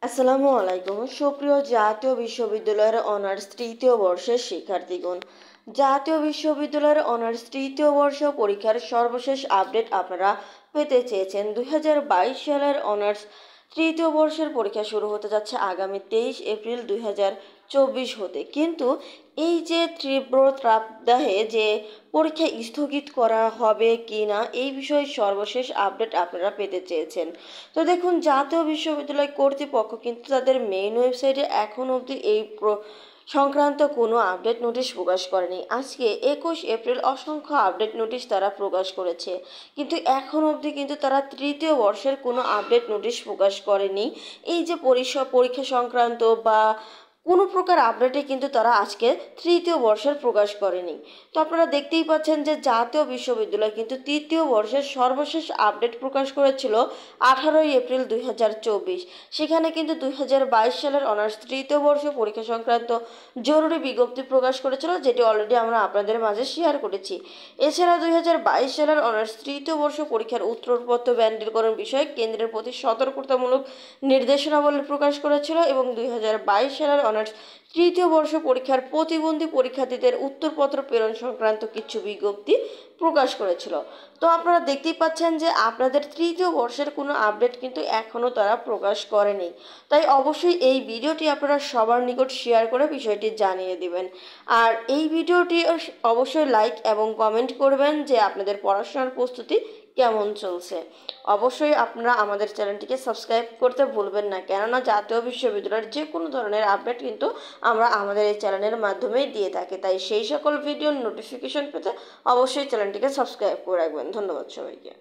আসসালামু আলাইকুম সুপ্রিয় জাতীয় বিশ্ববিদ্যালয়ের অনার্স তৃতীয় বর্ষের শিক্ষার্থীগণ। জাতীয় বিশ্ববিদ্যালয়ের অনার্স তৃতীয় বর্ষ পরীক্ষার সর্বশেষ আপডেট আপনারা পেতে চেয়েছেন। 2022 সালের অনার্স তৃতীয় বর্ষের পরীক্ষা শুরু হতে যাচ্ছে আগামী 23 এপ্রিল 2024 হতে, কিন্তু এই যে তীব্র তাপদাহে যে পরীক্ষা স্থগিত করা হবে কি না এই বিষয়ে সর্বশেষ আপডেট আপনারা পেতে চেয়েছেন। তো দেখুন, জাতীয় বিশ্ববিদ্যালয় কর্তৃপক্ষ কিন্তু তাদের মেইন ওয়েবসাইটে এখন অবধি এই সংক্রান্ত কোনো আপডেট নোটিশ প্রকাশ করেনি। আজকে 21 এপ্রিল অসংখ্য আপডেট নোটিশ তারা প্রকাশ করেছে, কিন্তু এখন অবধি কিন্তু তারা তৃতীয় বর্ষের কোনো আপডেট নোটিশ প্রকাশ করেনি। এই যে পরীক্ষা সংক্রান্ত বা কোনো প্রকার আপডেটে কিন্তু তারা আজকে তৃতীয় বর্ষের প্রকাশ করেনি। তো আপনারা দেখতেই পাচ্ছেন যে জাতীয় বিশ্ববিদ্যালয় কিন্তু তৃতীয় বর্ষের সর্বশেষ আপডেট প্রকাশ করেছিল 18 এপ্রিল 2024। সেখানে কিন্তু 2022 সালের অনার্স তৃতীয় বর্ষ পরীক্ষা সংক্রান্ত জরুরি বিজ্ঞপ্তি প্রকাশ করেছিল, যেটি অলরেডি আমরা আপনাদের মাঝে শেয়ার করেছি। এছাড়া 2022 সালের অনার্স তৃতীয় বর্ষ পরীক্ষার উত্তরপত্র ব্যান্ডেলকরণ বিষয়ে কেন্দ্রের প্রতি সতর্কতামূলক নির্দেশনাবলী প্রকাশ করেছিল এবং 2022 সালের অনার্স তৃতীয় বর্ষ পরীক্ষার প্রতিবন্ধী পরীক্ষার্থীদের উত্তরপত্র প্রেরণ সংক্রান্ত কিছু বিজ্ঞপ্তি প্রকাশ করেছিল। তো আপনারা দেখতেই পাচ্ছেন যে আপনাদের তৃতীয় বর্ষের কোনো আপডেট কিন্তু এখনও তারা প্রকাশ করেনি। তাই অবশ্যই এই ভিডিওটি আপনারা সবার নিকট শেয়ার করে বিষয়টি জানিয়ে দিবেন। আর এই ভিডিওটি অবশ্যই লাইক এবং কমেন্ট করবেন যে আপনাদের পড়াশোনার প্রস্তুতি কেমন চলছে। অবশ্যই আপনারা আমাদের চ্যানেলটিকে সাবস্ক্রাইব করতে ভুলবেন না, কেননা জাতীয় বিশ্ববিদ্যালয়ের যে কোনো ধরনের আপডেট কিন্তু আমরা আমাদের এই চ্যানেলের মাধ্যমেই দিয়ে থাকি। তাই সেই সকল ভিডিওর নোটিফিকেশন পেতে অবশ্যই চ্যানেলটিকে সাবস্ক্রাইব করে রাখবেন। ধন্যবাদ সবাইকে।